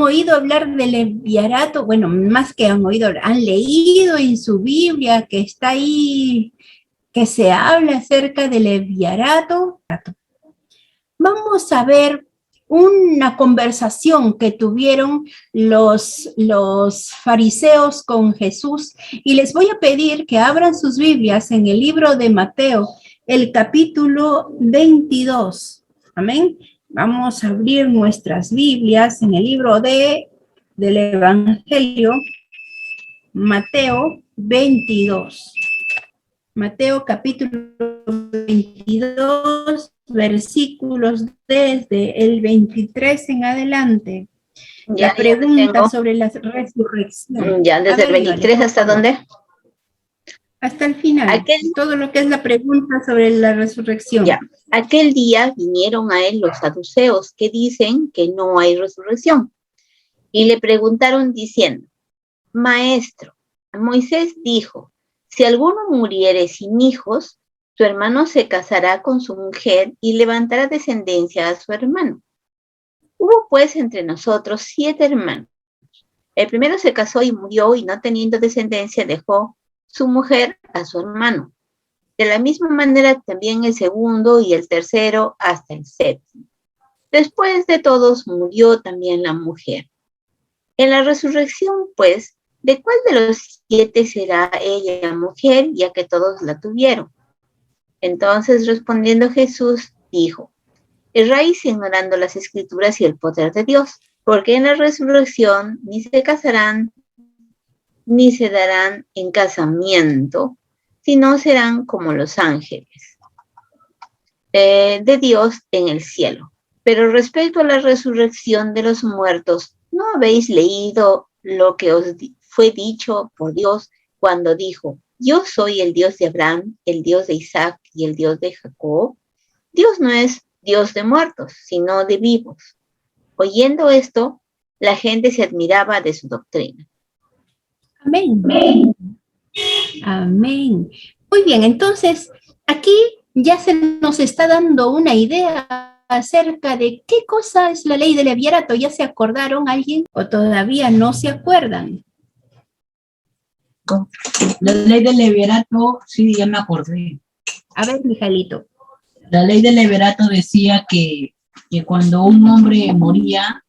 oído hablar del Leviarato? Bueno, más que han oído, han leído en su Biblia que está ahí, que se habla acerca del Leviarato. Vamos a ver una conversación que tuvieron los fariseos con Jesús, y les voy a pedir que abran sus Biblias en el libro de Mateo, el capítulo 22. Amén. Vamos a abrir nuestras Biblias en el libro del Evangelio, Mateo 22. Mateo capítulo 22, versículos desde el 23 en adelante. Ya, la pregunta sobre la resurrección. Ya, desde el 23 ¿hasta dónde? Hasta el final. Todo lo que es la pregunta sobre la resurrección. Ya. Aquel día vinieron a él los saduceos que dicen que no hay resurrección. Y le preguntaron diciendo: Maestro, Moisés dijo: si alguno muriere sin hijos, su hermano se casará con su mujer y levantará descendencia a su hermano. Hubo pues entre nosotros 7 hermanos. El primero se casó y murió, y no teniendo descendencia dejó su mujer a su hermano. De la misma manera también el segundo y el tercero hasta el 7º. Después de todos murió también la mujer. En la resurrección, pues, ¿de cuál de los 7 será ella mujer, ya que todos la tuvieron? Entonces, respondiendo Jesús, dijo: erráis ignorando las Escrituras y el poder de Dios, porque en la resurrección ni se casarán, ni se darán en casamiento, sino serán como los ángeles de Dios en el cielo. Pero respecto a la resurrección de los muertos, ¿no habéis leído lo que os fue dicho por Dios cuando dijo: yo soy el Dios de Abraham, el Dios de Isaac y el Dios de Jacob? Dios no es Dios de muertos, sino de vivos. Oyendo esto, la gente se admiraba de su doctrina. Amén. Amén. Muy bien, entonces aquí ya se nos está dando una idea acerca de qué cosa es la ley del Leviarato. ¿Ya se acordaron alguien o todavía no se acuerdan? La ley del Leviarato, sí, ya me acordé. A ver, Mijalito. La ley del Leviarato decía que cuando un hombre moría,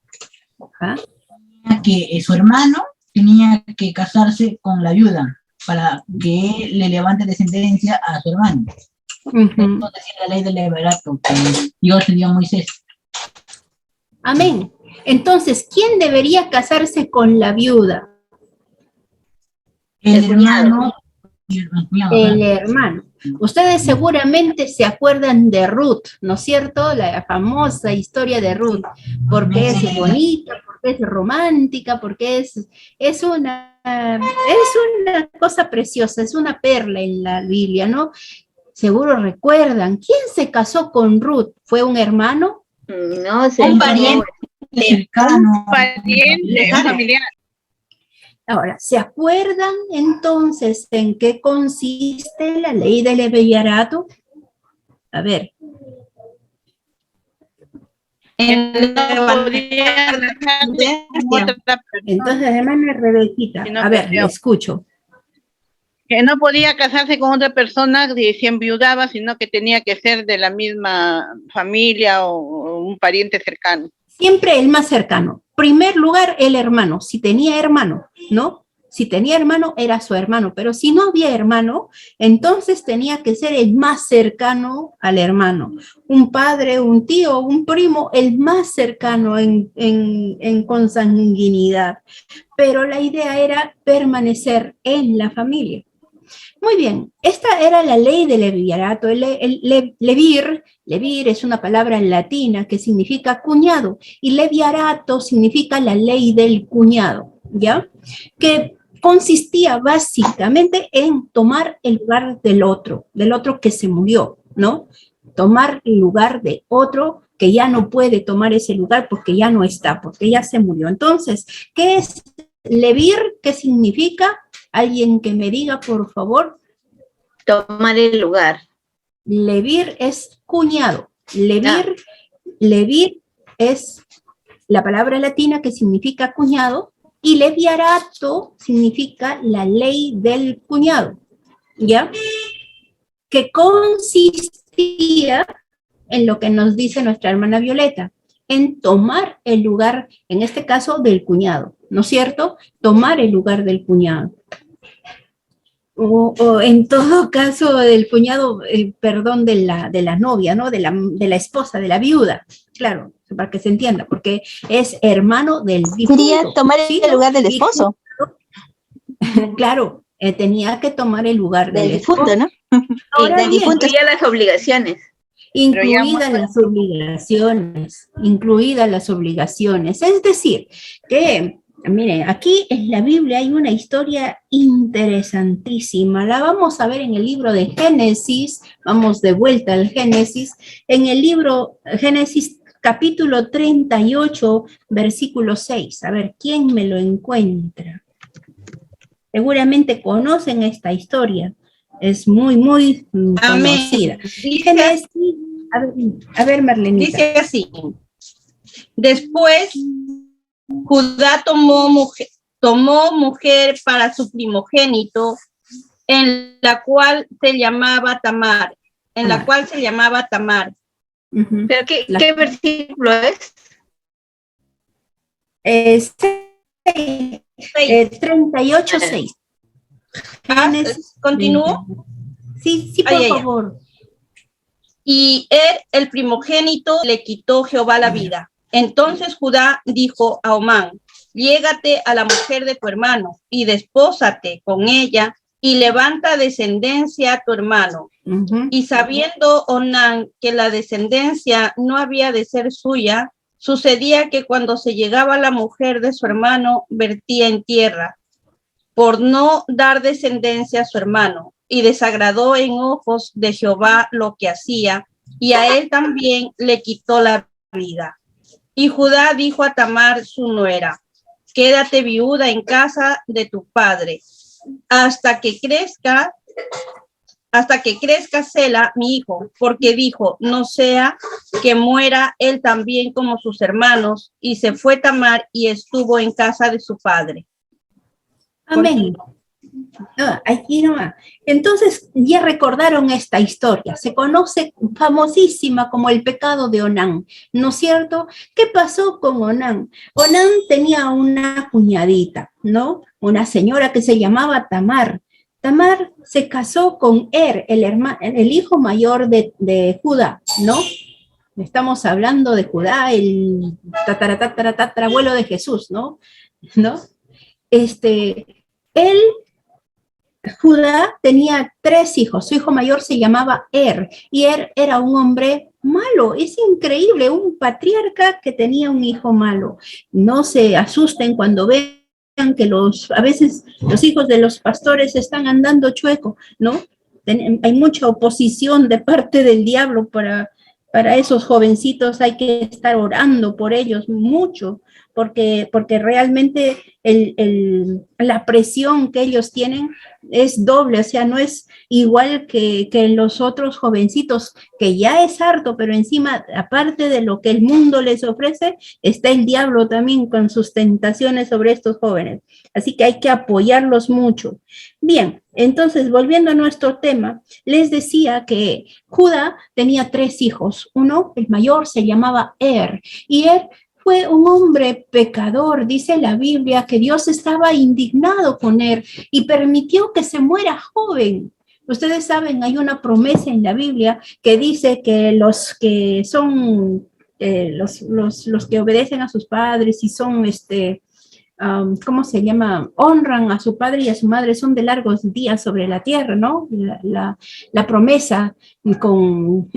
que su hermano tenía que casarse con la viuda para que le levante descendencia a su hermano. Entonces decía la ley del Leviarato, que Dios le dio a Moisés. Amén. Entonces, ¿quién debería casarse con la viuda? El hermano. El hermano. Ustedes seguramente se acuerdan de Ruth, ¿no es cierto? La famosa historia de Ruth, porque es bonita, porque es romántica, porque es una cosa preciosa, es una perla en la Biblia, ¿no? Seguro recuerdan. ¿Quién se casó con Ruth? ¿Fue un hermano? No, un pariente cercano. Un pariente, un familiar. Ahora, ¿se acuerdan entonces en qué consiste la ley del Leviarato? A ver. Entonces, hermana Rebequita, a ver, le escucho. Que no podía casarse con otra persona si enviudaba, sino que tenía que ser de la misma familia o un pariente cercano. Siempre el más cercano. Primer lugar, el hermano. Si tenía hermano, ¿no? Si tenía hermano, era su hermano. Pero si no había hermano, entonces tenía que ser el más cercano al hermano. Un padre, un tío, un primo, el más cercano en consanguinidad. Pero la idea era permanecer en la familia. Muy bien, esta era la ley del Leviarato. Levir es una palabra latina que significa cuñado, y Leviarato significa la ley del cuñado, ¿ya? Que consistía básicamente en tomar el lugar del otro que se murió, ¿no? Tomar el lugar de otro que ya no puede tomar ese lugar porque ya no está, porque ya se murió. Entonces, ¿qué es Levir? ¿Qué significa? Alguien que me diga, por favor. Tomar el lugar. Levir es cuñado. Levir es la palabra latina que significa cuñado, y leviarato significa la ley del cuñado, ¿ya? Que consistía en lo que nos dice nuestra hermana Violeta, en tomar el lugar, en este caso, del cuñado, ¿no es cierto? Tomar el lugar del cuñado. O en todo caso del cuñado, perdón, de la novia, ¿no? De la esposa, de la viuda, claro, para que se entienda, porque es hermano del difunto. Quería tomar ¿sí? el lugar del esposo. Claro, tenía que tomar el lugar Del del difunto, esposo. ¿no? Ahora Del bien, difunto. Incluía las obligaciones. incluidas las obligaciones. Es decir, que, miren, aquí en la Biblia hay una historia interesantísima. La vamos a ver en el libro de Génesis. Vamos de vuelta al Génesis. En el libro Génesis capítulo 38, versículo 6. A ver, ¿quién me lo encuentra? Seguramente conocen esta historia. Es muy, muy conocida. Génesis, a ver, Marlenita. Dice así: después Judá tomó mujer para su primogénito, en la cual se llamaba Tamar. Uh-huh. ¿Pero qué versículo es? 38:6. ¿Continúo? Sí, por favor. Y el primogénito, le quitó Jehová la vida. Entonces Judá dijo a Omán: llégate a la mujer de tu hermano y despósate con ella y levanta descendencia a tu hermano. Uh-huh. Y sabiendo Onán que la descendencia no había de ser suya, sucedía que cuando se llegaba a la mujer de su hermano, vertía en tierra, por no dar descendencia a su hermano, y desagradó en ojos de Jehová lo que hacía, y a él también le quitó la vida. Y Judá dijo a Tamar, su nuera: quédate viuda en casa de tu padre, hasta que crezca Sela, mi hijo, porque dijo: no sea que muera él también como sus hermanos. Y se fue Tamar y estuvo en casa de su padre. Amén. Aquí nomás. Entonces ya recordaron esta historia, se conoce famosísima como el pecado de Onán, ¿no es cierto? ¿Qué pasó con Onán? Onán tenía una cuñadita, ¿no? Una señora que se llamaba Tamar. Tamar se casó con el hijo mayor de Judá, ¿no? Estamos hablando de Judá, el tatarabuelo de Jesús, ¿no? Judá tenía 3 hijos, su hijo mayor se llamaba y era un hombre malo. Es increíble, un patriarca que tenía un hijo malo. No se asusten cuando vean que a veces los hijos de los pastores están andando chueco, ¿no? Hay mucha oposición de parte del diablo para esos jovencitos, hay que estar orando por ellos mucho, porque realmente la presión que ellos tienen es doble, o sea, no es igual que los otros jovencitos, que ya es harto, pero encima, aparte de lo que el mundo les ofrece, está el diablo también con sus tentaciones sobre estos jóvenes. Así que hay que apoyarlos mucho. Bien, entonces, volviendo a nuestro tema, les decía que Judá tenía 3 hijos. Uno, el mayor, se llamaba y fue un hombre pecador. Dice la Biblia que Dios estaba indignado con y permitió que se muera joven. Ustedes saben, hay una promesa en la Biblia que dice que los que son, los que obedecen a sus padres y son, ¿cómo se llama? Honran a su padre y a su madre, son de largos días sobre la tierra, ¿no? La promesa con,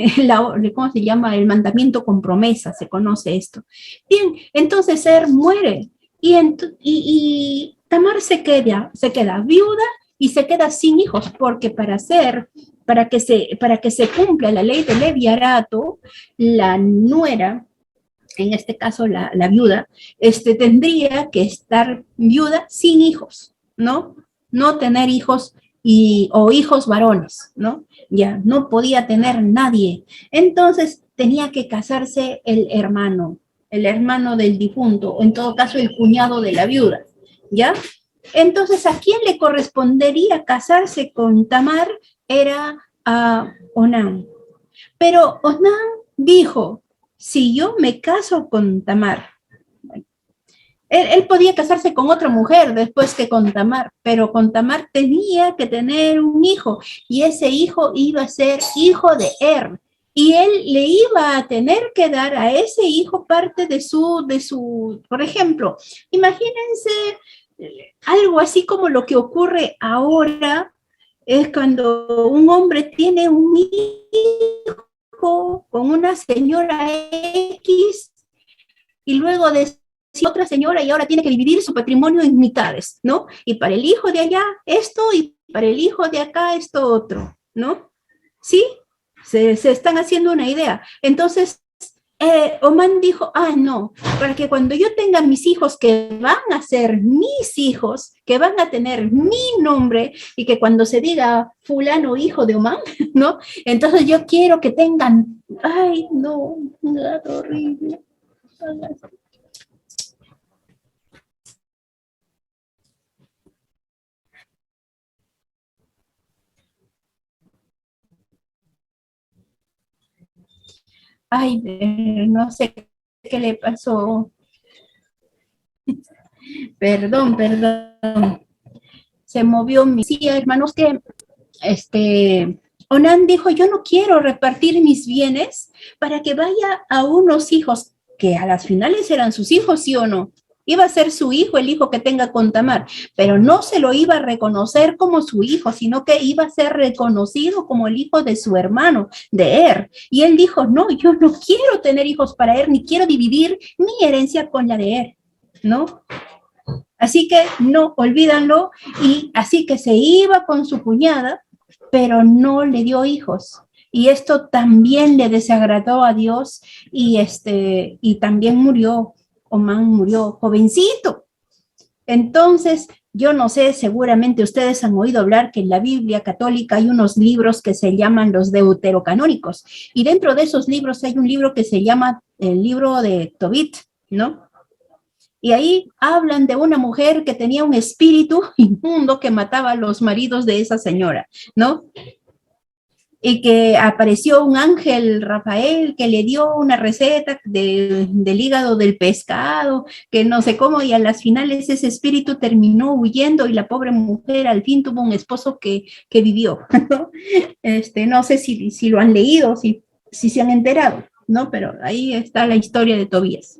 ¿cómo se llama? El mandamiento con promesa, se conoce esto. Bien, entonces muere y Tamar se queda viuda y se queda sin hijos, porque para que se cumpla la ley del leviarato, la nuera, en este caso la viuda, tendría que estar viuda sin hijos, ¿no? No tener hijos o hijos varones, ¿no? Ya, no podía tener nadie. Entonces tenía que casarse el hermano, el hermano del difunto, o en todo caso el cuñado de la viuda, ¿ya? Entonces, ¿a quién le correspondería casarse con Tamar? Era a Onán. Pero Onán dijo, si yo me caso con Tamar, él podía casarse con otra mujer después que con Tamar, pero con Tamar tenía que tener un hijo, y ese hijo iba a ser hijo de y él le iba a tener que dar a ese hijo parte de su, por ejemplo, imagínense algo así como lo que ocurre ahora, es cuando un hombre tiene un hijo con una señora X, y luego de otra señora, y ahora tiene que dividir su patrimonio en mitades, ¿no? Y para el hijo de allá esto, y para el hijo de acá esto otro, ¿no? ¿Sí? Se están haciendo una idea. Entonces, Oman dijo, no, para que cuando yo tenga mis hijos, que van a ser mis hijos, que van a tener mi nombre, y que cuando se diga fulano hijo de Oman, ¿no? Entonces yo quiero que tengan, ay, no, gato horrible. Ay, no sé qué le pasó. Perdón. Se movió mi silla, hermanos, que Onán dijo, yo no quiero repartir mis bienes para que vaya a unos hijos, que a las finales eran sus hijos, ¿sí o no? Iba a ser su hijo, el hijo que tenga con Tamar, pero no se lo iba a reconocer como su hijo, sino que iba a ser reconocido como el hijo de su hermano, de Y él dijo, no, yo no quiero tener hijos para ni quiero dividir mi herencia con la de ¿no? Así que no, olvídanlo, y así que se iba con su cuñada, pero no le dio hijos. Y esto también le desagradó a Dios, y también murió. Omán murió jovencito. Entonces, yo no sé, seguramente ustedes han oído hablar que en la Biblia católica hay unos libros que se llaman los deuterocanónicos, y dentro de esos libros hay un libro que se llama el libro de Tobit, ¿no? Y ahí hablan de una mujer que tenía un espíritu inmundo que mataba a los maridos de esa señora, ¿no? Y que apareció un ángel, Rafael, que le dio una receta del hígado del pescado, que no sé cómo, y a las finales ese espíritu terminó huyendo, y la pobre mujer al fin tuvo un esposo que vivió, ¿no? No sé si lo han leído, si se han enterado, ¿no? Pero ahí está la historia de Tobías.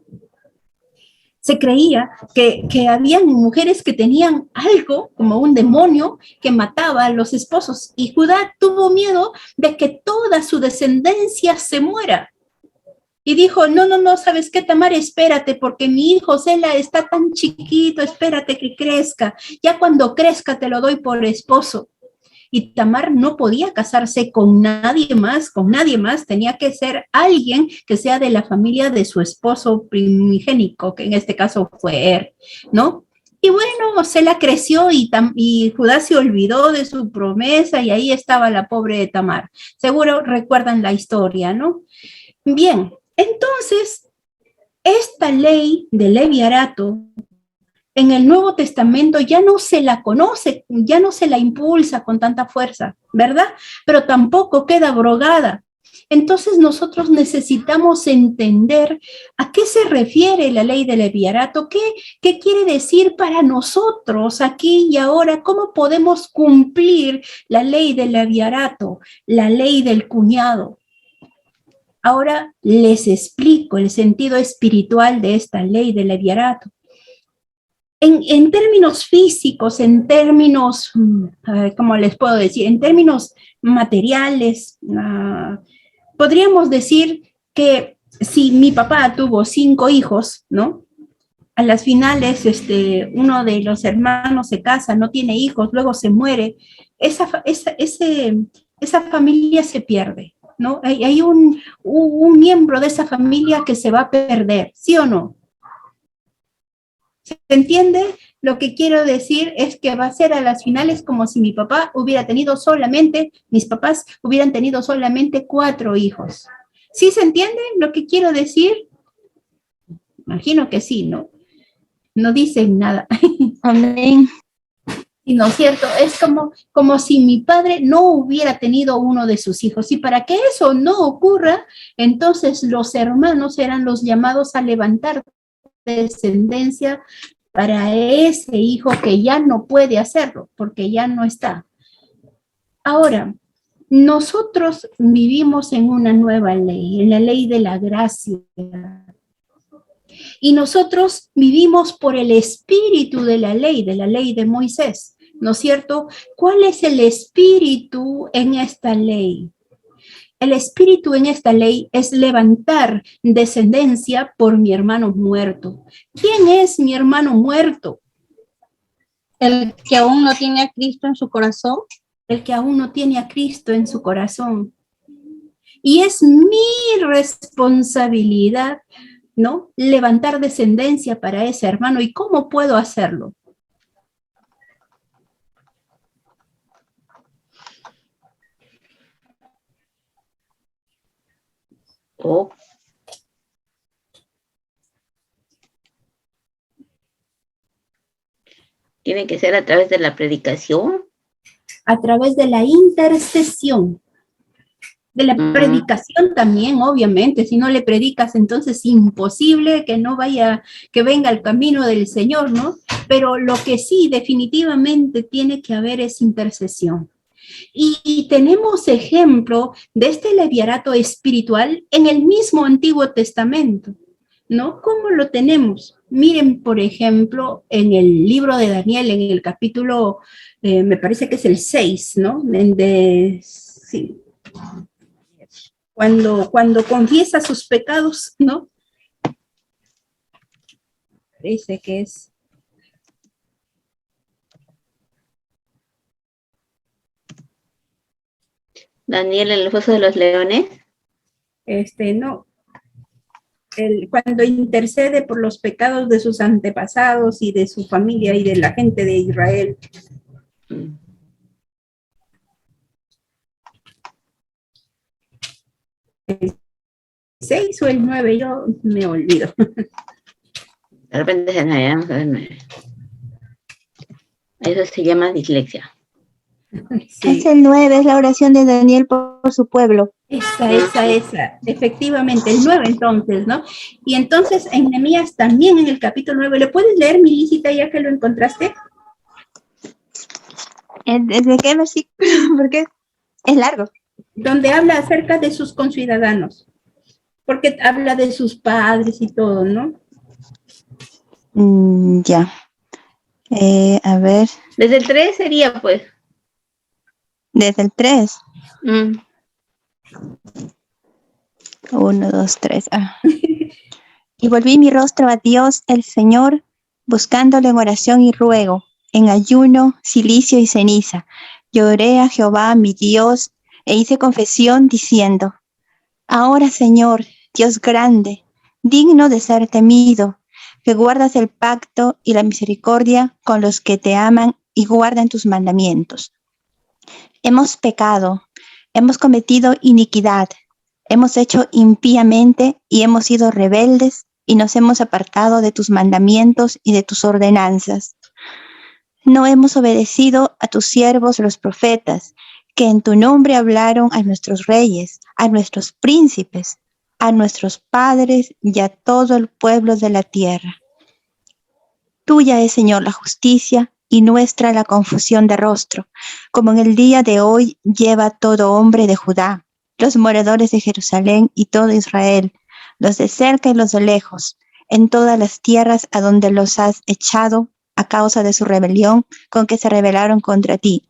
Se creía que habían mujeres que tenían algo, como un demonio, que mataba a los esposos, y Judá tuvo miedo de que toda su descendencia se muera. Y dijo, no, ¿sabes qué, Tamar? Espérate, porque mi hijo Sela está tan chiquito, espérate que crezca. Ya cuando crezca te lo doy por esposo. Y Tamar no podía casarse con nadie más, tenía que ser alguien que sea de la familia de su esposo primigénico, que en este caso fue ¿no? Y bueno, Sela creció, y Judá se olvidó de su promesa, y ahí estaba la pobre Tamar. Seguro recuerdan la historia, ¿no? Bien, entonces, esta ley de Leviarato, en el Nuevo Testamento ya no se la conoce, ya no se la impulsa con tanta fuerza, ¿verdad? Pero tampoco queda abrogada. Entonces nosotros necesitamos entender a qué se refiere la ley del Leviarato, qué quiere decir para nosotros aquí y ahora, cómo podemos cumplir la ley del Leviarato, la ley del cuñado. Ahora les explico el sentido espiritual de esta ley del Leviarato. En términos físicos, en términos, ¿cómo les puedo decir? En términos materiales, podríamos decir que si mi papá tuvo 5 hijos, ¿no? A las finales, uno de los hermanos se casa, no tiene hijos, luego se muere, esa familia se pierde, ¿no? Hay un miembro de esa familia que se va a perder, ¿sí o no? ¿Se entiende? Lo que quiero decir es que va a ser a las finales como si mis papás hubieran tenido solamente 4 hijos. ¿Sí se entiende lo que quiero decir? Imagino que sí, ¿no? No dicen nada. Amén. Y no es cierto, es como si mi padre no hubiera tenido uno de sus hijos. Y para que eso no ocurra, entonces los hermanos eran los llamados a levantar descendencia para ese hijo que ya no puede hacerlo, porque ya no está. Ahora, nosotros vivimos en una nueva ley, en la ley de la gracia. Y nosotros vivimos por el espíritu de la ley de Moisés, ¿no es cierto? ¿Cuál es el espíritu en esta ley? El espíritu en esta ley es levantar descendencia por mi hermano muerto. ¿Quién es mi hermano muerto? El que aún no tiene a Cristo en su corazón. El que aún no tiene a Cristo en su corazón. Y es mi responsabilidad, ¿no? Levantar descendencia para ese hermano. ¿Y cómo puedo hacerlo? Oh. Tiene que ser a través de la predicación. A través de la intercesión. De la predicación también, obviamente. Si no le predicas, entonces es imposible que no vaya, que venga al camino del Señor, ¿no? Pero lo que sí definitivamente tiene que haber es intercesión. Y tenemos ejemplo de este leviarato espiritual en el mismo Antiguo Testamento, ¿no? ¿Cómo lo tenemos? Miren, por ejemplo, en el libro de Daniel, en el capítulo, me parece que es el 6, ¿no? Sí. Cuando confiesa sus pecados, ¿no? Parece que es. Daniel en el foso de los leones. No. Cuando intercede por los pecados de sus antepasados y de su familia y de la gente de Israel. El 6 o el 9, yo me olvido. De repente se me... Eso se llama dislexia. Sí. Es el 9, es la oración de Daniel por su pueblo. Esa, efectivamente, el 9 entonces, ¿no? Y entonces en Nehemías también en el capítulo 9, ¿le puedes leer, Milicita, ya que lo encontraste? ¿Desde qué versículo? Porque es largo. Donde habla acerca de sus conciudadanos, porque habla de sus padres y todo, ¿no? Ya. A ver. Desde el 3 sería, pues. Desde el 3. 1, 2, 3. Y volví mi rostro a Dios, el Señor, buscándole en oración y ruego, en ayuno, cilicio y ceniza. Lloré a Jehová, mi Dios, e hice confesión diciendo: ahora, Señor, Dios grande, digno de ser temido, que guardas el pacto y la misericordia con los que te aman y guardan tus mandamientos. Hemos pecado, hemos cometido iniquidad, hemos hecho impíamente y hemos sido rebeldes y nos hemos apartado de tus mandamientos y de tus ordenanzas. No hemos obedecido a tus siervos los profetas, que en tu nombre hablaron a nuestros reyes, a nuestros príncipes, a nuestros padres y a todo el pueblo de la tierra. Tuya es, Señor, la justicia y nuestra la confusión de rostro, como en el día de hoy lleva todo hombre de Judá, los moradores de Jerusalén y todo Israel, los de cerca y los de lejos, en todas las tierras a donde los has echado a causa de su rebelión con que se rebelaron contra ti.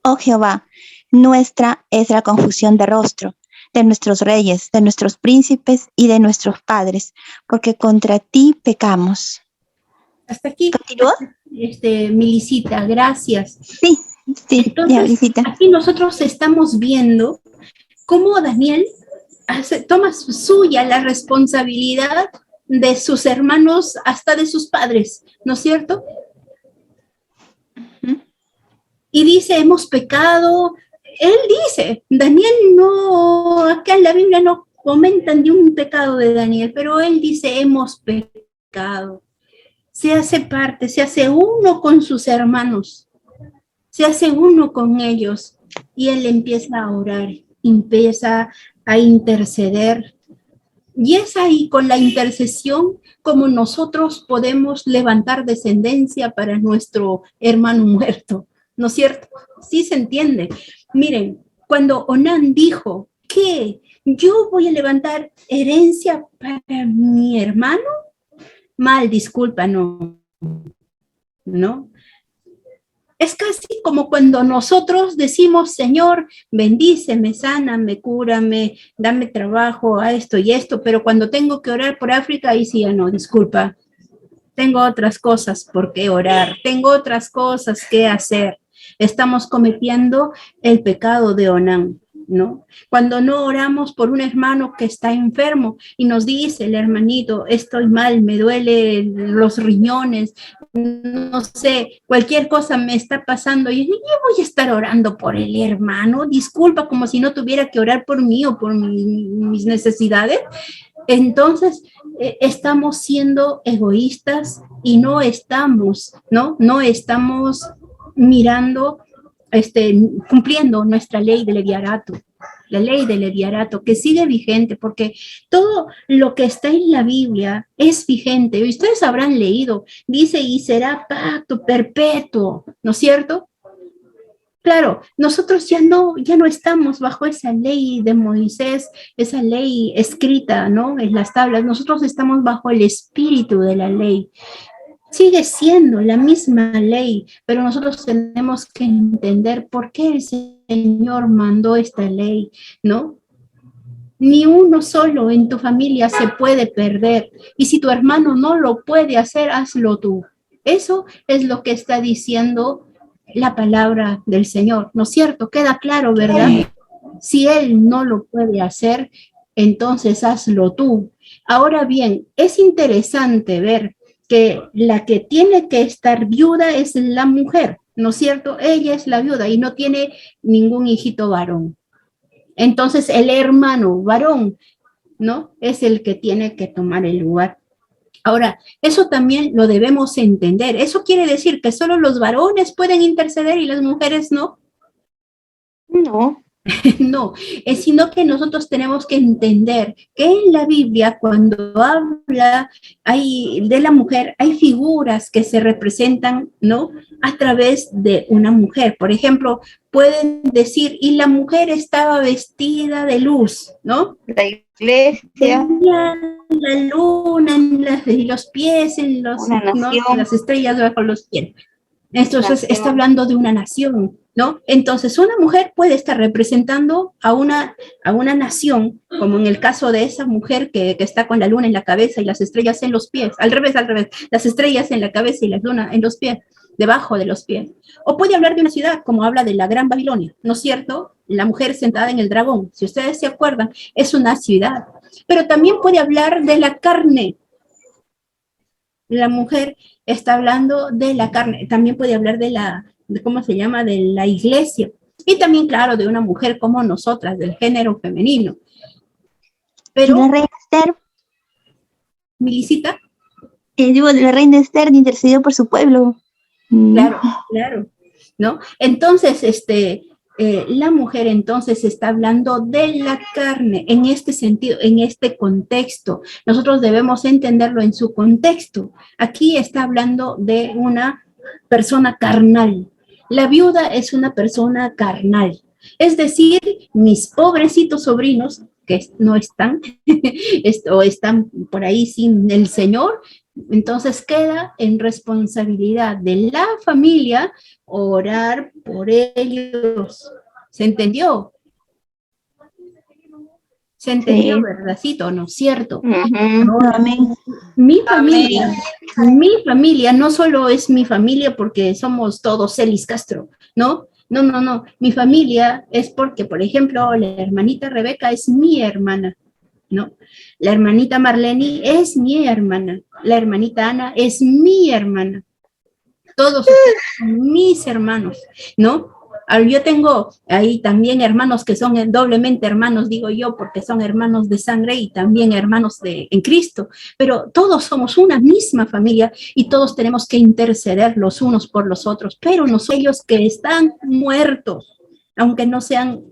Oh Jehová, nuestra es la confusión de rostro, de nuestros reyes, de nuestros príncipes y de nuestros padres, porque contra ti pecamos. Hasta aquí. ¿Continúa? Milicita, gracias. Sí, entonces, ya, Milicita. Aquí nosotros estamos viendo cómo Daniel toma suya la responsabilidad de sus hermanos, hasta de sus padres, ¿no es cierto? Y dice, hemos pecado. Él dice, Daniel no, acá en la Biblia no comentan de un pecado de Daniel, pero él dice, hemos pecado. Se hace parte, se hace uno con sus hermanos, se hace uno con ellos, y él empieza a orar, empieza a interceder. Y es ahí con la intercesión como nosotros podemos levantar descendencia para nuestro hermano muerto, ¿no es cierto? Sí se entiende. Miren, cuando Onán dijo que yo voy a levantar herencia para mi hermano, mal, disculpa, no. Es casi como cuando nosotros decimos, Señor, bendíceme, sáname, cúrame, dame trabajo a esto y esto, pero cuando tengo que orar por África, ahí sí ya no, disculpa. Tengo otras cosas por qué orar, tengo otras cosas que hacer. Estamos cometiendo el pecado de Onán, ¿no? Cuando no oramos por un hermano que está enfermo y nos dice el hermanito, estoy mal, me duele los riñones, no sé, cualquier cosa me está pasando y yo voy a estar orando por el hermano, disculpa, como si no tuviera que orar por mí o por mis necesidades. Entonces, estamos siendo egoístas y no estamos mirando, cumpliendo nuestra ley de Leviarato, la ley de Leviarato, que sigue vigente, porque todo lo que está en la Biblia es vigente. Y ustedes habrán leído, dice, y será pacto perpetuo, ¿no es cierto? Claro, nosotros ya no estamos bajo esa ley de Moisés, esa ley escrita, ¿no? En las tablas. Nosotros estamos bajo el espíritu de la ley. Sigue siendo la misma ley, pero nosotros tenemos que entender por qué el Señor mandó esta ley, ¿no? Ni uno solo en tu familia se puede perder. Y si tu hermano no lo puede hacer, hazlo tú. Eso es lo que está diciendo la palabra del Señor, ¿no es cierto? Queda claro, ¿verdad? Si él no lo puede hacer, entonces hazlo tú. Ahora bien, es interesante ver que la que tiene que estar viuda es la mujer, ¿no es cierto? Ella es la viuda y no tiene ningún hijito varón. Entonces el hermano varón, ¿no? Es el que tiene que tomar el lugar. Ahora, eso también lo debemos entender. ¿Eso quiere decir que solo los varones pueden interceder y las mujeres no? No. No, sino que nosotros tenemos que entender que en la Biblia, cuando habla de la mujer, hay figuras que se representan, ¿no? A través de una mujer. Por ejemplo, pueden decir, y la mujer estaba vestida de luz, ¿no? La iglesia. Tenía la luna en los pies, ¿no? Las estrellas bajo los pies. Entonces está hablando de una nación, ¿no? Entonces una mujer puede estar representando a una nación, como en el caso de esa mujer que está con la luna en la cabeza y las estrellas en los pies, al revés, las estrellas en la cabeza y la luna en los pies, debajo de los pies. O puede hablar de una ciudad, como habla de la Gran Babilonia, ¿no es cierto? La mujer sentada en el dragón, si ustedes se acuerdan, es una ciudad. Pero también puede hablar de la carne. La mujer está hablando de la carne, también puede hablar de ¿cómo se llama? De la iglesia. Y también, claro, de una mujer como nosotras, del género femenino. Pero, la reina Esther, Milicita. digo, la reina Esther intercedió por su pueblo. Claro, ¿no? Entonces, la mujer entonces está hablando de la carne en este sentido, en este contexto. Nosotros debemos entenderlo en su contexto. Aquí está hablando de una persona carnal. La viuda es una persona carnal. Es decir, mis pobrecitos sobrinos que no están o están por ahí sin el Señor, entonces queda en responsabilidad de la familia orar por ellos. ¿Se entendió? ¿Se entendió, Sí. verdadcito, no es cierto? Amén. Mi familia no solo es mi familia porque somos todos Celis Castro, ¿no? No. Mi familia es porque, por ejemplo, la hermanita Rebeca es mi hermana, ¿no? La hermanita Marlene es mi hermana. La hermanita Ana es mi hermana. Todos son mis hermanos, ¿no? Yo tengo ahí también hermanos que son doblemente hermanos, digo yo, porque son hermanos de sangre y también hermanos en Cristo, pero todos somos una misma familia y todos tenemos que interceder los unos por los otros, pero no son ellos que están muertos, aunque no sean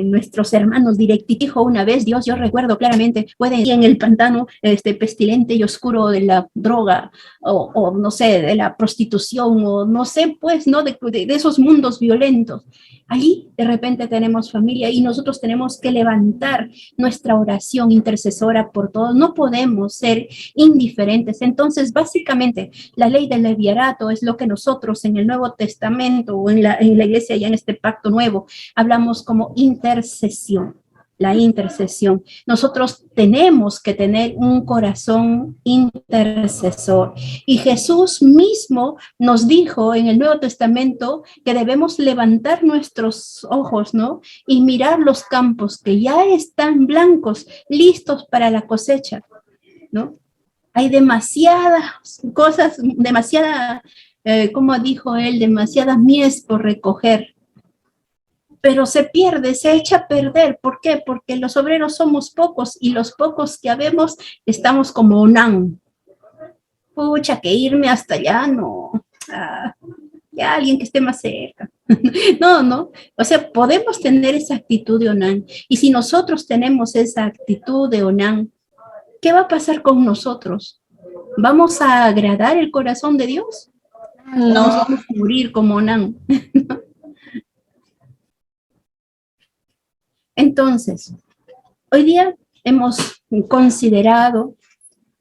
nuestros hermanos directos. Dijo una vez Dios, yo recuerdo claramente, pueden ir en el pantano pestilente y oscuro de la droga, o no sé, de la prostitución, o no sé, pues, ¿no? De esos mundos violentos. Allí de repente tenemos familia y nosotros tenemos que levantar nuestra oración intercesora por todos. No podemos ser indiferentes. Entonces, básicamente, la ley del leviarato es lo que nosotros en el Nuevo Testamento o en la iglesia ya en este pacto nuevo hablamos como intercesión. La intercesión. Nosotros tenemos que tener un corazón intercesor. Y Jesús mismo nos dijo en el Nuevo Testamento que debemos levantar nuestros ojos, ¿no? Y mirar los campos que ya están blancos, listos para la cosecha, ¿no? Hay demasiadas cosas, como dijo él, demasiada mies por recoger. Pero se pierde, se echa a perder. ¿Por qué? Porque los obreros somos pocos y los pocos que habemos estamos como Onán. Pucha, que irme hasta allá, no. Ya alguien que esté más cerca. No. O sea, podemos tener esa actitud de Onán. Y si nosotros tenemos esa actitud de Onán, ¿qué va a pasar con nosotros? ¿Vamos a agradar el corazón de Dios? No. Vamos a morir como Onán. Entonces, hoy día hemos considerado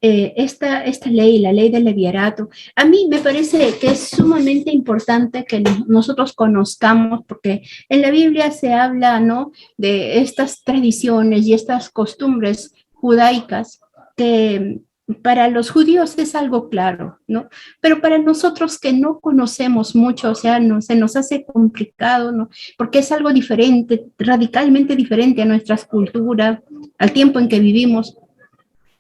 esta ley, la ley del leviarato. A mí me parece que es sumamente importante que nosotros conozcamos, porque en la Biblia se habla, ¿no?, de estas tradiciones y estas costumbres judaicas que para los judíos es algo claro, ¿no? Pero para nosotros que no conocemos mucho, o sea, se nos hace complicado, ¿no? Porque es algo diferente, radicalmente diferente a nuestras culturas, al tiempo en que vivimos,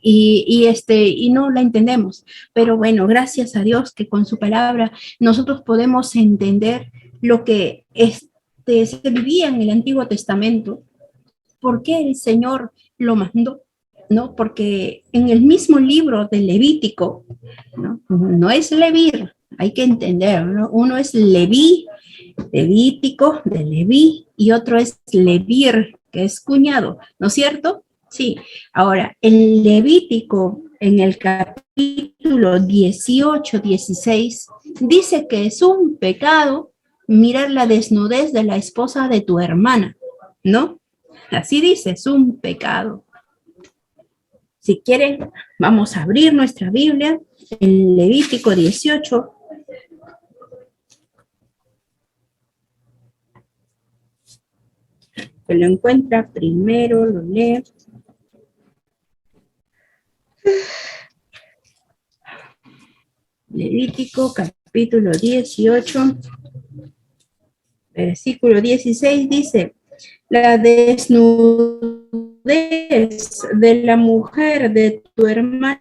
y no la entendemos. Pero bueno, gracias a Dios que con su palabra nosotros podemos entender lo que se vivía en el Antiguo Testamento, por qué el Señor lo mandó, ¿no? Porque en el mismo libro de Levítico, no es Levir, hay que entender, ¿no? Uno es Levítico, de Leví, y otro es Levir, que es cuñado, ¿no es cierto? Sí. Ahora, el Levítico, en el capítulo 18, 16, dice que es un pecado mirar la desnudez de la esposa de tu hermana, ¿no? Así dice, es un pecado. Si quieren, vamos a abrir nuestra Biblia en Levítico 18. Que lo encuentra primero, lo lee. Levítico capítulo 18, versículo 16 dice: la desnudez de la mujer de tu hermano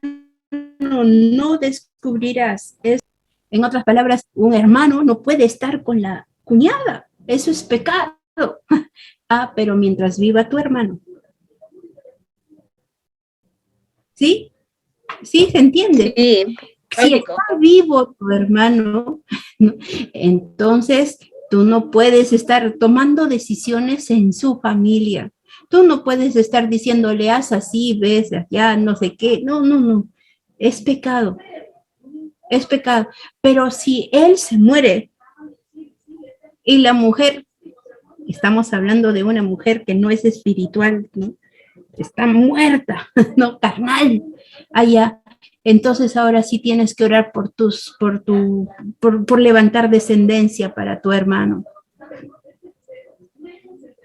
no descubrirás. En otras palabras, un hermano no puede estar con la cuñada. Eso es pecado. Pero mientras viva tu hermano. ¿Sí? ¿Sí? ¿Se entiende? Sí. Si está vivo tu hermano, entonces tú no puedes estar tomando decisiones en su familia. Tú no puedes estar diciéndole, haz así, ves, ya, no sé qué. No. Es pecado. Es pecado. Pero si él se muere y la mujer, estamos hablando de una mujer que no es espiritual, ¿no? Está muerta, no carnal, allá. Entonces ahora sí tienes que orar por levantar descendencia para tu hermano.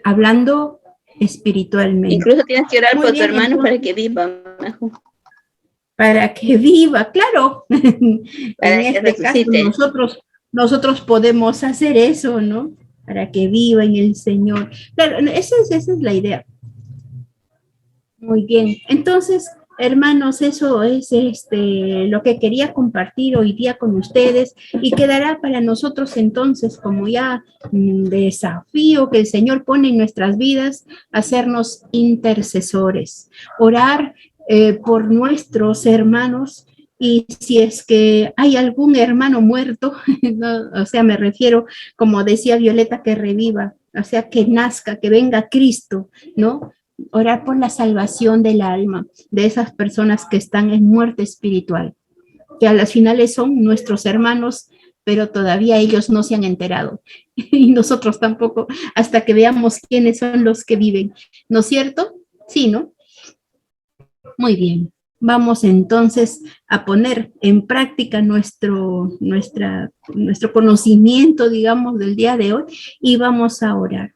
Hablando espiritualmente. Incluso tienes que orar Muy por bien, tu hermano entonces, para que viva. para que viva, claro. Para En que este caso resucite. nosotros podemos hacer eso, ¿no? Para que viva en el Señor. Claro, esa es la idea. Muy bien. Entonces, Hermanos, eso es lo que quería compartir hoy día con ustedes y quedará para nosotros entonces como ya desafío que el Señor pone en nuestras vidas, hacernos intercesores, orar por nuestros hermanos. Y si es que hay algún hermano muerto, ¿no? O sea, me refiero, como decía Violeta, que reviva, o sea, que nazca, que venga Cristo, ¿no? Orar por la salvación del alma de esas personas que están en muerte espiritual, que a las finales son nuestros hermanos, pero todavía ellos no se han enterado y nosotros tampoco, hasta que veamos quiénes son los que viven, ¿no es cierto? Sí, ¿no? Muy bien. Vamos entonces a poner en práctica nuestro conocimiento, digamos, del día de hoy y vamos a orar.